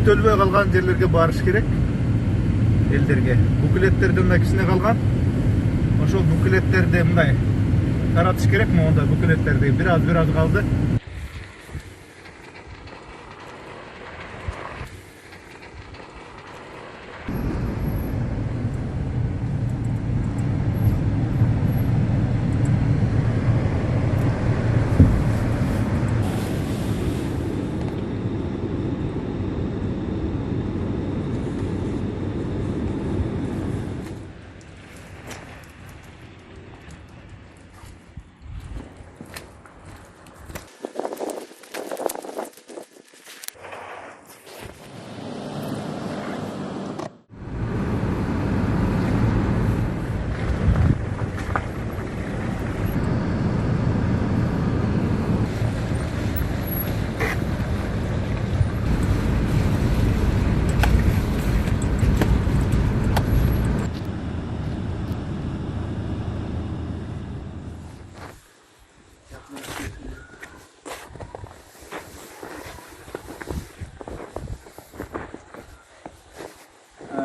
бүктөлбөй калган жерлерге барыш керек. Элдерге буклеттерден да кичине калган. Ошол буклеттерди мындай таратыш керек. Монда буклеттерди бир аз калды.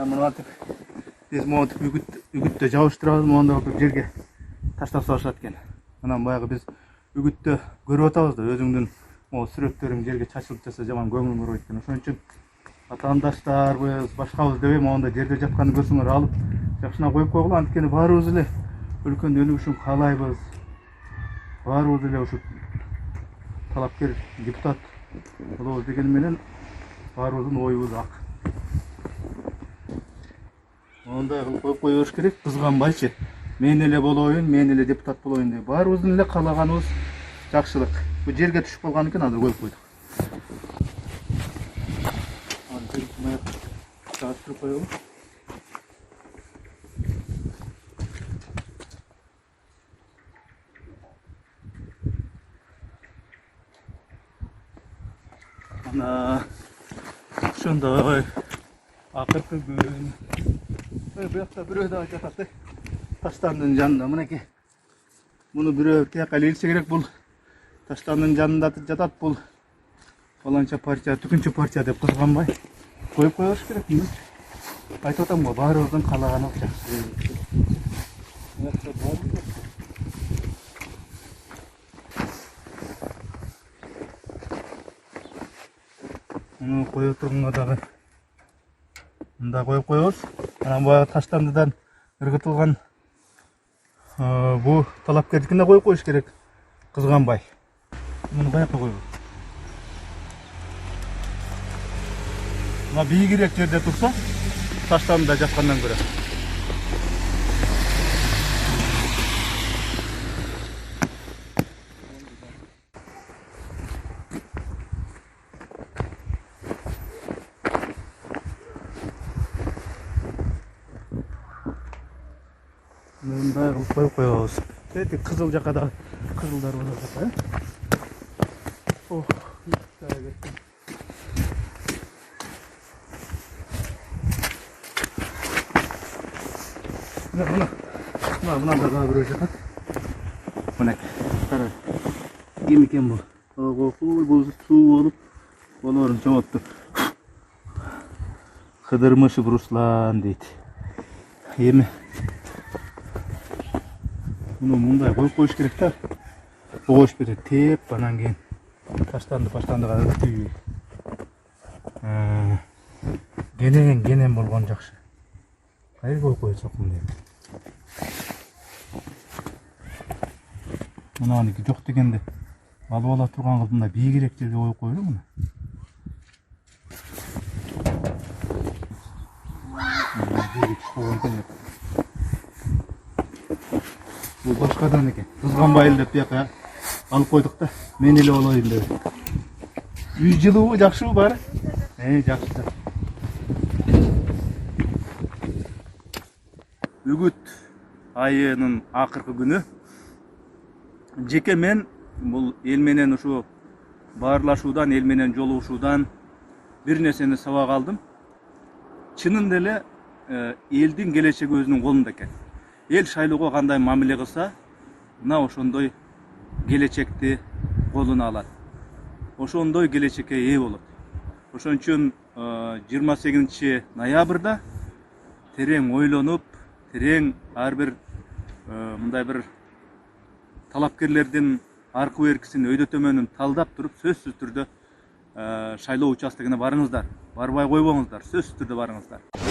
Мынатып биз монтип үгүттө жабыштырабыз, монда бир жерге таштап салышат экен. Анан баягы биз үгүттө көрүп атабыз да, өзүңдүн могу сүрөттөрүң жерге чачылып жатса жаман көңүл бурбайт экен. Ошон үчүн атаандаштарыбыз, башкабыз дебей монда жерде жатканын көрсөңөр алып жакшына коюп койгула. Анткени баарыбыз эле өлкөнүн өнүгүшүн каалайбыз. Баарыбыз эле ушу талапкер депутат болобуз дегени менен баарыбыздын оюбуз ак. Ондай кылып коюп кое бериш керек, кызганбайчы. Мен эле болоюн, мен эле депутат болоюн деп. Баарыбыздын эле каалаганыбыз жакшылык. Бу жерге түшүп калган экен, азыр коюп койдук. Жабыштырып коелу. Ана ошондой акыркы күн. Буякта бирөө да жатат. Таштандын жанында мынеки. Муну бирөө тияка илсе керек, бул таштандын жанында жатат, бул баланча партия, түкүнчү партия деп кызганбай коюп коюш керек. Айтып атам го, баарыбыздын каалаганы жакшы. Муну коюп тургунга дагы мында коюп коебуз. Анан баягы таштандыдан ыргытылган бу талапкердикине коюп коюш керек, кызганбай. Муну баякка коебуз. Мына бийигирээк жерде турса, таштандыда жаткандан көрө. Мындай кылып коюп коебуз. Эти кызыл жака да кызылдар болот жака. Мына да бирөө жатат. Мынеки. Кара. Ким экен бу? Бул суу болуп, болорун жооптуп. Кыдырмышев Руслан дейт. Эми муну мындай коюп коюш керек да. Богош берет, теп, анан кийин таштандыга ыргытып. Кенен болгон жакшы. Кайра коюп коесок мындай. Мынаники жок дегенде алып ала турган кылып мындай бийигирээк жерге коюп коелу муну. Бул башкадан экен. Кызганбай эле деп бияка алып койдук да. Мен эле болоюн деп. Үй жылуу жакшыбы баары? Жакшы. Үгүт айынын акыркы күнү. Жеке мен бул эл менен ушу баарлашуудан, эл менен жолугушуудан бир нерсени сабак алдым. Чынында эле элдин келечеги өзүнүн колунда экен. Эл шайлоого кандай мамиле кылса, мына ошондой келечекти колуна алат. Ошондой келечекке ээ болот. Ошон үчүн 28 ноябрда терең ойлонуп, терең ар бир мындай бир талапкерлердин аркы беркисин, өйдө төмөнүн талдап туруп, сөзсүз түрдө шайлоо участогуна барыңыздар. Барбай койбоңуздар, сөзсүз түрдө барыңыздар.